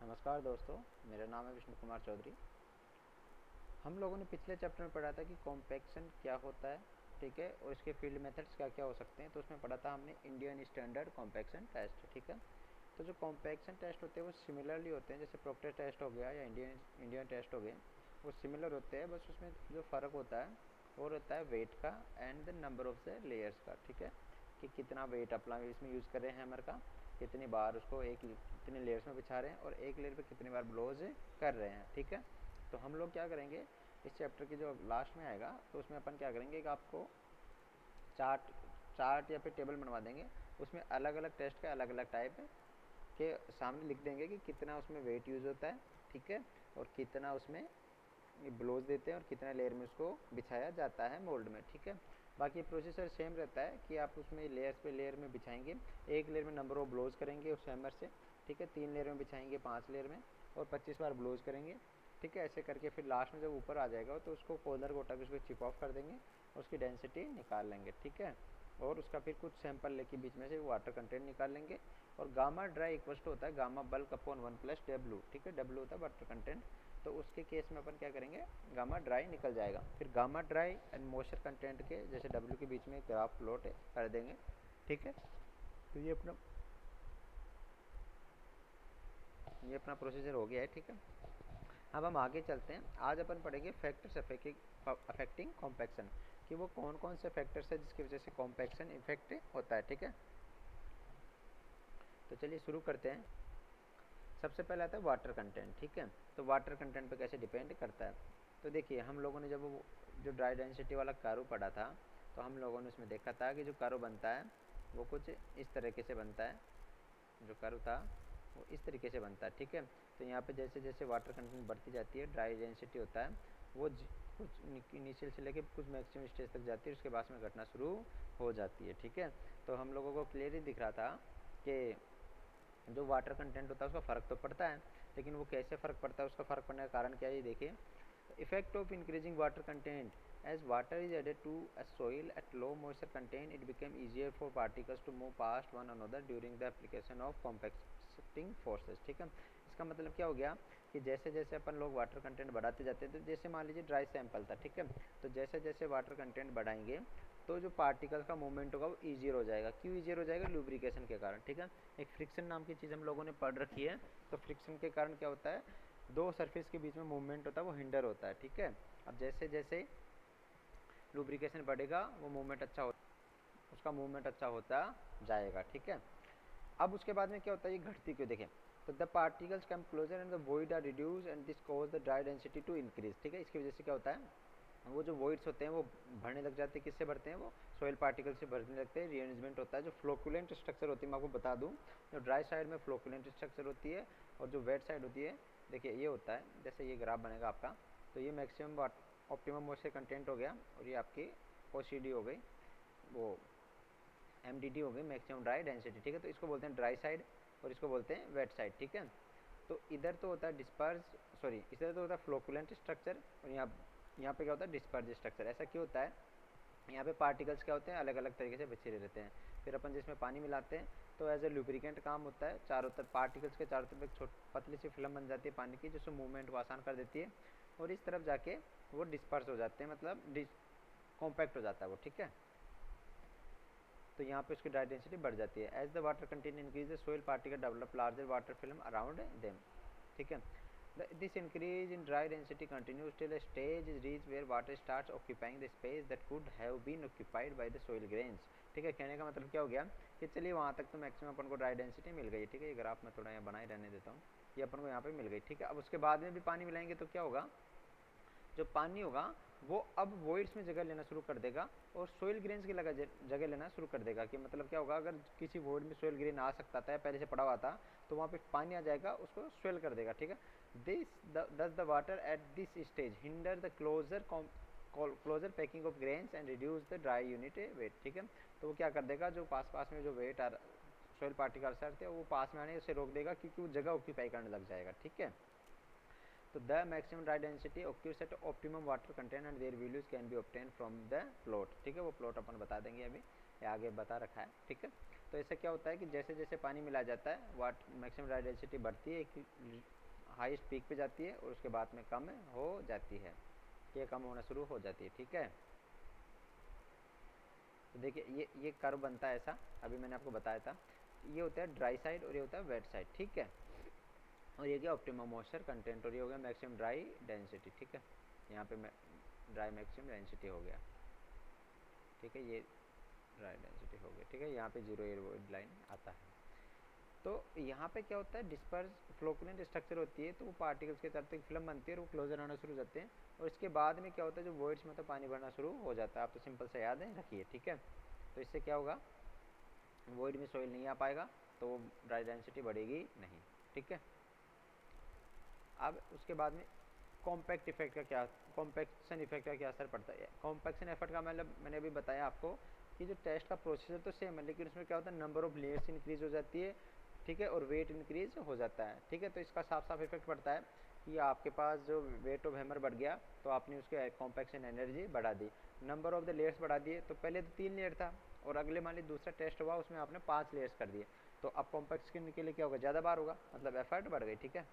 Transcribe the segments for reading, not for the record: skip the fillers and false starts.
नमस्कार दोस्तों, मेरा नाम है विष्णु कुमार चौधरी। हम लोगों ने पिछले चैप्टर में पढ़ा था कि कॉम्पैक्शन क्या होता है, ठीक है, और इसके फील्ड मेथड्स क्या क्या हो सकते हैं। तो उसमें पढ़ा था हमने इंडियन स्टैंडर्ड कॉम्पैक्शन टेस्ट, ठीक है। तो जो कॉम्पैक्शन टेस्ट होते हैं वो सिमिलरली होते हैं, जैसे प्रोक्टर टेस्ट हो गया या इंडियन टेस्ट हो गए, वो सिमिलर होते हैं। बस उसमें जो फ़र्क होता है वो रहता है वेट का and the number of the layers का, ठीक है, कि कितना वेट अपना इसमें यूज़ कर रहे हैं हैमर का, कितनी बार उसको कितने लेयर्स में बिछा रहे हैं और एक लेयर पे कितनी बार ब्लोज कर रहे हैं, ठीक है। तो हम लोग क्या करेंगे इस चैप्टर की जो लास्ट में आएगा, तो उसमें अपन क्या करेंगे कि आपको चार्ट चार्ट या फिर टेबल बनवा देंगे। उसमें अलग अलग टेस्ट का अलग अलग टाइप के सामने लिख देंगे कि कितना उसमें वेट यूज़ होता है, ठीक है, और कितना उसमें ब्लोज देते हैं और कितना लेयर में उसको बिछाया जाता है मोल्ड में, ठीक है। बाकी प्रोसेसर सेम रहता है कि आप उसमें लेयर्स पे लेयर में बिछाएंगे, एक लेयर में नंबर ऑफ ब्लोज करेंगे उस हैमर से, ठीक है, 3 लेयर में बिछाएंगे 5 लेयर में और 25 बार ब्लोज करेंगे, ठीक है। ऐसे करके फिर लास्ट में जब ऊपर आ जाएगा तो उसको कॉलर को उठा के उसको चिप ऑफ कर देंगे और उसकी डेंसिटी निकाल लेंगे, ठीक है। और उसका फिर कुछ सैंपल लेके बीच में से वाटर कंटेंट निकाल लेंगे। और गामा ड्राई इक्वल टू होता है गामा बल्क अपॉन 1+W, ठीक है, W होता है वाटर कंटेंट। तो उसके केस में अपन क्या करेंगे, गामा ड्राई निकल जाएगा। फिर gamma dry and moisture content के जैसे W के बीच में ग्राफ प्लॉट कर देंगे, ठीक है। तो ये अपना प्रोसीजर हो गया है, ठीक है। अब हम आगे चलते हैं। आज अपन पढ़ेंगे फैक्टर्स अफेक्टिंग कॉम्पैक्शन, कि वो कौन कौन से फैक्टर्स है जिसकी वजह से कॉम्पैक्शन इफेक्ट होता है, ठीक है। तो चलिए शुरू करते हैं। सबसे पहले आता है वाटर कंटेंट, ठीक है। तो वाटर कंटेंट पे कैसे डिपेंड करता है, तो देखिए हम लोगों ने जब वो जो ड्राई डेंसिटी वाला कारो पढ़ा था, तो हम लोगों ने उसमें देखा था कि जो कारो बनता है वो कुछ इस तरीके से बनता है। जो कारो था वो इस तरीके से बनता है, ठीक है। तो यहाँ पे जैसे जैसे वाटर कंटेंट बढ़ती जाती है, ड्राई डेंसिटी होता है वो कुछ इनिशियल से लेके कुछ मैक्सिमम स्टेज तक जाती है, उसके बाद में घटना शुरू हो जाती है, ठीक है। तो हम लोगों को क्लियरली दिख रहा था कि जो वाटर कंटेंट होता है उसका फ़र्क तो पड़ता है, लेकिन वो कैसे फ़र्क पड़ता है, उसका फ़र्क पड़ने का कारण क्या है, ये देखिए। Effect of increasing water content as water is added to a soil at low moisture content, it became easier for particles to move past one another during the application of compacting forces, ठीक है। इसका मतलब क्या हो गया कि जैसे जैसे अपन लोग वाटर कंटेंट बढ़ाते जाते हैं, तो जैसे मान लीजिए ड्राई सैंपल था, ठीक है, तो जैसे जैसे वाटर कंटेंट बढ़ाएंगे तो जो पार्टिकल्स का मूवमेंट होगा वो ईजियर हो जाएगा। क्यों ईजियर हो जाएगा, लुब्रिकेशन के कारण, ठीक है। एक फ्रिक्शन नाम की चीज़ हम लोगों ने पढ़ रखी है। तो फ्रिक्शन के कारण क्या होता है, दो सरफेस के बीच में मूवमेंट होता है वो हिंडर होता है, ठीक है। अब जैसे जैसे लुब्रिकेशन बढ़ेगा वो मूवमेंट उसका मूवमेंट अच्छा होता जाएगा, ठीक है। अब उसके बाद में क्या होता है, ये घटती क्यों, देखें। तो the particles come closer and the void are reduce and this cause the dry density to increase, ठीक है। इसकी वजह से क्या होता है, वो जो वॉइड्स होते हैं वो भरने लग जाते हैं। किससे भरते हैं, वो सॉइल पार्टिकल से भरने लगते हैं। रीअरेंजमेंट होता है, जो फ्लोकुलेंट स्ट्रक्चर होती है, मैं आपको बता दूं, जो ड्राई साइड में फ्लोकुलेंट स्ट्रक्चर होती है और जो वेट साइड होती है, देखिए ये होता है, जैसे ये ग्राफ बनेगा आपका। तो ये मैक्सिमम ऑप्टिमम मॉइस्चर कंटेंट हो गया और ये आपकी OCD हो गई, वो MDD हो गई, मैक्सिमम ड्राई डेंसिटी, ठीक है। तो इसको बोलते हैं ड्राई साइड और इसको बोलते हैं वेट साइड, ठीक है। तो इधर तो होता है इधर तो होता है फ्लोकुलेंट स्ट्रक्चर और यहाँ पे क्या होता है, डिस्पर्ज स्ट्रक्चर। ऐसा क्यों होता है, यहाँ पे पार्टिकल्स क्या होते हैं, अलग अलग तरीके से बिछे रहते हैं। फिर अपन जिसमें पानी मिलाते हैं तो एज ए लुब्रिकेंट काम होता है, चारों तरफ पार्टिकल्स के चारों तरफ एक पतली सी फिल्म बन जाती है पानी की, जिससे मूवमेंट को आसान कर देती है और इस तरफ जाके वो डिस्पर्स हो जाते हैं, मतलब कॉम्पैक्ट हो जाता है वो, ठीक है। तो यहाँ पे उसकी ड्राई डेंसिटी बढ़ जाती है। As the water content increase the soil particle develop larger water film around them, ठीक है। This increase in dry density continues till a stage is reached where water starts occupying the space that could have been occupied by the soil grains, ठीक है। कहने का मतलब क्या हो गया कि चलिए वहाँ तक तो मैक्सिमम अपन को ड्राई डेंसिटी मिल गई, ठीक है। ये ग्राफ मैं थोड़ा यहाँ बनाए रहने देता हूँ, ये अपन को यहाँ पे मिल गई, ठीक है। अब उसके बाद में भी पानी मिलाएंगे तो क्या होगा, जो पानी होगा वो अब वॉइड्स में जगह लेना शुरू कर देगा और सोइल ग्रेन्स की जगह लेना शुरू कर देगा। कि मतलब क्या होगा, अगर किसी वॉइड में सोइल ग्रेन आ सकता था या पहले से पड़ा हुआ था, तो वहाँ पे पानी आ जाएगा, उसको स्वेल कर देगा, ठीक है। Does the water at this stage hinder the closer packing of grains and reduce the dry unit weight, ठीक है। तो वो क्या कर देगा, जो पास में जो वेट सोइल पार्टिकल्स थे वो पास में आने से रोक देगा, क्योंकि वो जगह ऑक्यूपाई करने लग जाएगा, ठीक है। तो the maximum dry density occurs at optimum water content and their values can be obtained from the plot, ठीक है। वो प्लॉट अपन बता देंगे, अभी ये आगे बता रखा है, ठीक है। तो ऐसा क्या होता है कि जैसे जैसे पानी मिला जाता है मैक्सिमम ड्राई डेंसिटी बढ़ती है, एक हाईएस्ट पीक पे जाती है और उसके बाद में कम हो जाती है, ये कम होना शुरू हो जाती है। ठीक है, तो देखिए ये कर्व बनता है ऐसा, अभी मैंने आपको बताया था। ये होता है ड्राई साइड और ये होता है वेट साइड। ठीक है, और ये क्या ऑप्टिमम मॉइस्चर कंटेंट, और ये हो गया मैक्सिमम ड्राई डेंसिटी। ठीक है, यहाँ पे ड्राई मैक्सिमम डेंसिटी हो गया। ठीक है, ये ड्राई डेंसिटी हो गया। ठीक है, यहाँ पे जीरो एयर लाइन आता है। तो यहाँ पे क्या होता है, डिस्पर्स फ्लोकुलेंट स्ट्रक्चर होती है, तो वो पार्टिकल्स के तरफ एक फिल्म बनती है और वो क्लोजर आना शुरू हो जाते हैं, और इसके बाद में क्या होता है, जो वॉइड्स में तो पानी भरना शुरू हो जाता है। आप तो सिंपल से याद है रखिए। ठीक है, तो इससे क्या होगा, वॉइड में सॉइल नहीं आ पाएगा, तो वो ड्राई डेंसिटी बढ़ेगी नहीं। ठीक है, अब उसके बाद में कॉम्पैक्ट इफेक्ट का क्या, कॉम्पैक्शन इफेक्ट का क्या असर पड़ता है। कॉम्पैक्शन इफेक्ट का मतलब मैंने अभी बताया आपको कि जो टेस्ट का प्रोसीजर तो सेम है, लेकिन उसमें क्या होता है, नंबर ऑफ लेयर्स इंक्रीज हो जाती है। ठीक है, और वेट इंक्रीज हो जाता है। ठीक है, तो इसका साफ साफ इफेक्ट पड़ता है कि आपके पास जो वेट ऑफ हैमर बढ़ गया, तो आपने उसके कॉम्पैक्शन एनर्जी बढ़ा दी, नंबर ऑफ द लेयर्स बढ़ा दिए। तो पहले तो 3 लेयर था, और अगले मान लीजिए दूसरा टेस्ट हुआ, उसमें आपने 5 लेयर्स कर दिए, तो अब कॉम्पैक्शन के लिए क्या होगा, ज़्यादा बार होगा, मतलब एफर्ट बढ़ गई। ठीक है,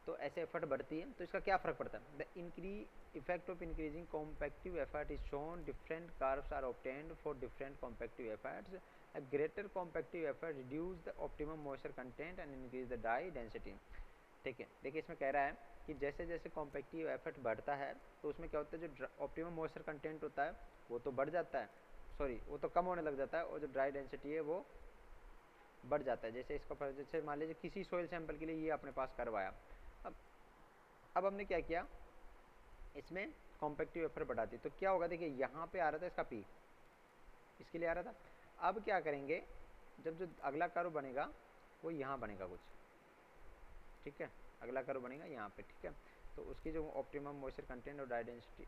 तो ऐसे एफर्ट बढ़ती है, तो इसका क्या फ़र्क पड़ता है, the increase effect of increasing compactive effort is shown, different curves are obtained for different compactive efforts, a greater compactive effort reduce the optimum moisture content and increase the dry density. ठीक है, देखिए इसमें कह रहा है कि जैसे जैसे कॉम्पैक्टिव एफर्ट बढ़ता है, तो उसमें क्या होता है, जो ऑप्टिमम मॉइस्चर कंटेंट होता है वो तो बढ़ जाता है, सॉरी वो तो कम होने लग जाता है, और जो ड्राई डेंसिटी है वो बढ़ जाता है। जैसे इसका जैसे मान लीजिए किसी सॉइल सैंपल के लिए ये अपने पास करवाया, अब अब हमने क्या किया, इसमें कॉम्पैक्टिव एफर्ट बढ़ा दी, तो क्या होगा, देखिए यहाँ पे आ रहा था इसका पीक, इसके लिए आ रहा था। अब क्या करेंगे, जब जो अगला कर्व बनेगा वो यहाँ बनेगा कुछ। ठीक है, अगला कर्व बनेगा यहाँ पे। ठीक है, तो उसकी जो ऑप्टिमम मॉइस्चर कंटेंट और ड्राई डेंसिटी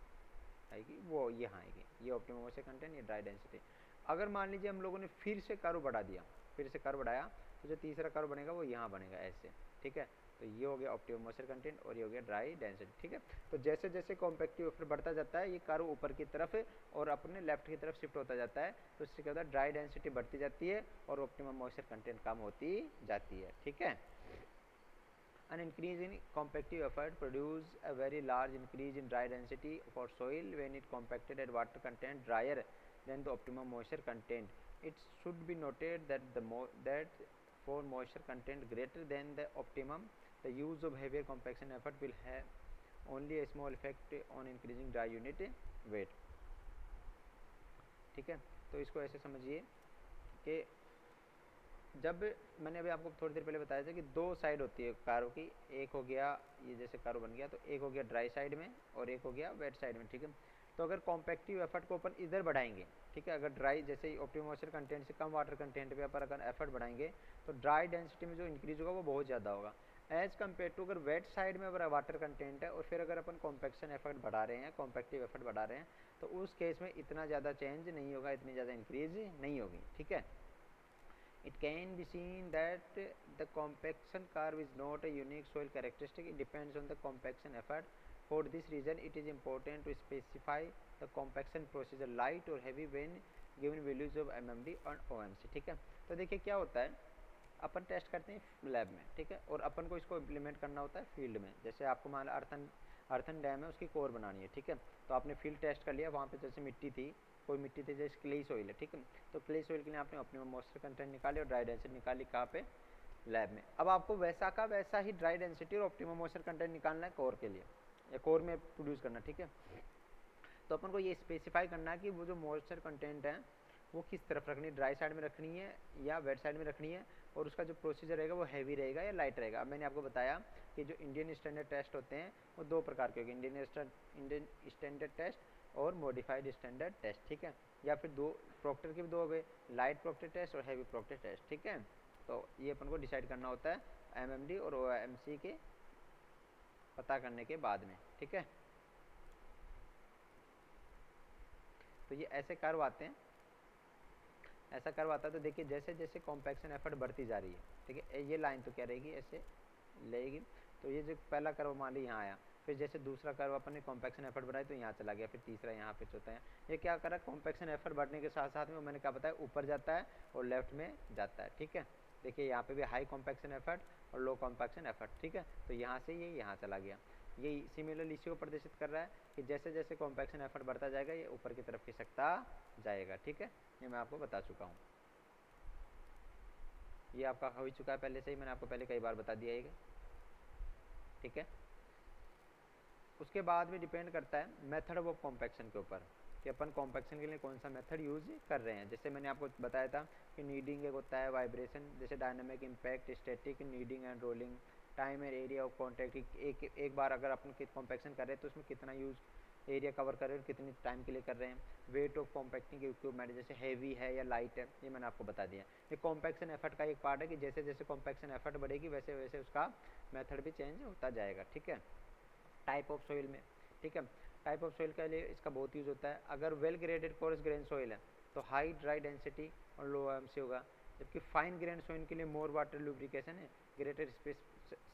आएगी वो यहाँ आएगी, ये ऑप्टिमम मॉइस्चर कंटेंट, ये ड्राई डेंसिटी। अगर मान लीजिए हम लोगों ने फिर से कर्व बढ़ा दिया, फिर से कर्व बढ़ाया, तो जो तीसरा कर्व बनेगा वो यहाँ बनेगा ऐसे। ठीक है, तो ये हो गया ऑप्टिमम मॉइस्चर कंटेंट और ये हो गया ड्राई डेंसिटी। ठीक है, तो जैसे जैसे कॉम्पैक्टिव एफर्ट बढ़ता जाता है, ये कर्व ऊपर की तरफ और अपने लेफ्ट की तरफ शिफ्ट होता जाता है, तो इससे क्या होता है, ड्राई डेंसिटी बढ़ती जाती है और ऑप्टिमम मॉइस्चर कंटेंट कम होती जाती है। ठीक है, an increase in compactive effort produce a very large increase in dry density for soil when it compacted at water content drier than the optimum moisture content. It should be noted that that for moisture content greater than the optimum, the use of heavier compaction effort will have only a small effect on increasing dry unit weight. ठीक है, तो इसको ऐसे समझिए कि जब मैंने अभी आपको थोड़ी देर पहले बताया था कि दो साइड होती है कारों की, एक हो गया ये जैसे कारो बन गया, तो एक हो गया ड्राई साइड में और एक हो गया वेट साइड में। ठीक है, तो अगर कॉम्पैक्टिव एफर्ट को अपन इधर बढ़ाएंगे, ठीक है, अगर ड्राई जैसे ही ऑप्टिमम मॉइस्चर कंटेंट से कम वाटर कंटेंट पे अपन अगर एफर्ट बढ़ाएंगे, तो ड्राई डेंसिटी में जो इंक्रीज होगा वो बहुत ज़्यादा होगा एज कम्पेयर टू अगर वेट साइड में अगर वाटर कंटेंट है और फिर अगर अपन कॉम्पैक्शन एफर्ट बढ़ा रहे हैं, कॉम्पैक्टिव एफर्ट बढ़ा रहे हैं, तो उस केस में इतना ज़्यादा चेंज नहीं होगा, इतनी ज़्यादा इंक्रीज नहीं होगी। ठीक है, it can be seen that the compaction curve is not a unique soil characteristic, it depends on the compaction effort. For this reason it is important to specify the compaction procedure light or heavy when given values of mmd और omc। ठीक है, तो देखिए क्या होता है, अपन test करते हैं लैब में, ठीक है, और अपन को इसको इम्प्लीमेंट करना होता है फील्ड में। जैसे आपको मान अर्थन डैम है, उसकी कोर बनानी है। ठीक है, तो आपने फील्ड टेस्ट कर लिया, वहाँ पे जैसे मिट्टी थी, कोई मिट्टी थी जैसे क्ले सॉइल है। ठीक है, तो क्ले सॉइल के लिए आपने ऑप्टिमम मॉइस्चर कंटेंट निकाले और ड्राई डेंसिटी निकाली कहाँ पे, लैब में। अब आपको वैसा का वैसा ही ड्राई डेंसिटी और ऑप्टिमम मॉइस्चर कंटेंट निकालना है कोर के लिए, या कोर में प्रोड्यूस करना। ठीक है, तो अपन को ये स्पेसिफाई करना है कि वो जो मॉइस्चर कंटेंट है वो किस तरफ रखनी है, ड्राई साइड में रखनी है या वेट साइड में रखनी है, और उसका जो प्रोसीजर रहेगा वो हैवी रहेगा या लाइट रहेगा। अब मैंने आपको बताया कि जो इंडियन स्टैंडर्ड टेस्ट होते हैं वो दो प्रकार के होंगे, इंडियन स्टैंडर्ड टेस्ट और मॉडिफाइड स्टैंडर्ड टेस्ट। ठीक है, या फिर दो प्रॉक्टर के भी दो हो गए, लाइट प्रॉक्टर टेस्ट और हैवी प्रॉक्टर टेस्ट। ठीक है, तो ये अपन को डिसाइड करना होता है एमएमडी और ओएमसी के पता करने के बाद में। ठीक है, तो ये ऐसे कर्व आते हैं, ऐसा कर्व आता है। तो देखिए जैसे जैसे कॉम्पैक्शन एफर्ट बढ़ती जा रही है, ठीक है, ये लाइन तो क्या रहेगी, ऐसे लेगी, तो ये जो पहला कर्व मान ली यहाँ आया, फिर जैसे दूसरा कर्व अपन ने कॉम्पैक्शन एफर्ट बनाया तो यहाँ चला गया, फिर तीसरा यहाँ, फिर चौथा यहाँ। ये क्या करा, कॉम्पैक्शन एफर्ट बढ़ने के साथ साथ में मैंने क्या बताया, ऊपर जाता है और लेफ्ट में जाता है, ठीक है। देखिए यहाँ पे भी हाई कॉम्पैक्शन एफर्ट और लो कॉम्पैक्शन एफर्ट, ठीक है। तो यहाँ से ये यहाँ चला गया। ये सिमिलर इसी को प्रदर्शित कर रहा है कि जैसे जैसे कॉम्पैक्शन एफर्ट बढ़ता जाएगा ये ऊपर की तरफ खिसकता जाएगा, ठीक है। ये मैं आपको बता चुका हूँ, ये आपका हो ही चुका है पहले से ही, मैंने आपको पहले कई बार बता दिया है, ठीक है। उसके बाद में डिपेंड करता है मेथड ऑफ कॉम्पैक्शन के ऊपर कि अपन कॉम्पैक्शन के लिए कौन सा मेथड यूज कर रहे हैं। जैसे मैंने आपको बताया था कि नीडिंग एक होता है, वाइब्रेशन जैसे dynamic impact, static, kneading and rolling, time and area of contact. एक बार अगर अपन कॉम्पैक्शन कर रहे हैं तो उसमें कितना यूज एरिया कवर कर रहे हैं और कितनी टाइम के लिए कर रहे हैं। वेट ऑफ कॉम्पैक्टिंग इक्विपमेंट जैसे हैवी है या लाइट है, ये मैंने आपको बता दिया। ये कॉम्पैक्शन एफर्ट का एक पार्ट है कि जैसे जैसे कॉम्पैक्शन एफर्ट बढ़ेगी वैसे वैसे उसका मेथड भी चेंज होता जाएगा, ठीक है। टाइप ऑफ सोइल में, ठीक है, टाइप ऑफ सोइल के लिए इसका बहुत यूज़ होता है। अगर well graded coarse grain soil है तो हाई ड्राई डेंसिटी और लो एमसी होगा, जबकि फाइन ग्रेन सोइल के लिए मोर वाटर लुब्रिकेशन है, ग्रेटर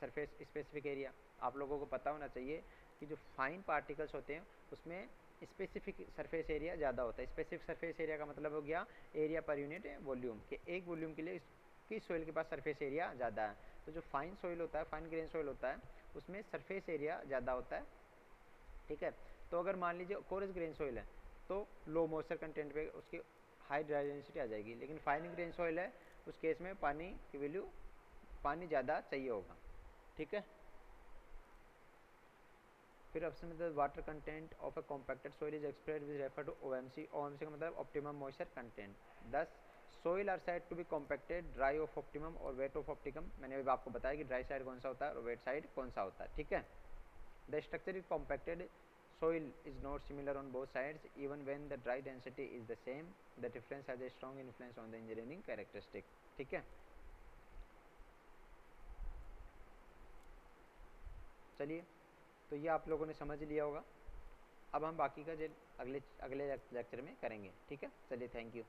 सरफेस स्पेसिफिक एरिया। आप लोगों को पता होना चाहिए कि जो फाइन पार्टिकल्स होते हैं उसमें स्पेसिफिक सरफेस एरिया ज़्यादा होता है। स्पेसिफिक सरफेस एरिया का मतलब हो गया एरिया पर यूनिट वॉल्यूम, कि एक वॉल्यूम के लिए किस सोइल के पास सरफेस एरिया ज़्यादा है। तो जो फाइन सोइल होता है, फाइन ग्रेन सोइल होता है, उसमें सरफेस एरिया ज़्यादा होता है, ठीक है। तो अगर मान लीजिए कोरस ग्रेन सोइल है तो लो मॉइस्चर कंटेंट पे उसकी हाई ड्राई डेंसिटी आ जाएगी, लेकिन फाइन ग्रेन सोइल है उस केस में पानी की वैल्यू, पानी ज़्यादा चाहिए होगा, ठीक है। फिर ऑप्शन में water content of a compacted soil is expressed with refer to OMC. OMC का मतलब optimum moisture content. 10 soil are said to be compacted dry of optimum और वेट ऑफ ऑप्टिकम। मैंने अभी आपको बताया कि ड्राई साइड कौन सा होता है और वेट साइड कौन सा होता है, ठीक है। The structure is compacted soil is not similar on both sides even when the dry density is the same. The difference has a strong influence on the engineering characteristic, ठीक है। चलिए, तो ये आप लोगों ने समझ लिया होगा। अब हम बाकी का अगले अगले लेक्चर में करेंगे, ठीक है। चलिए, थैंक यू।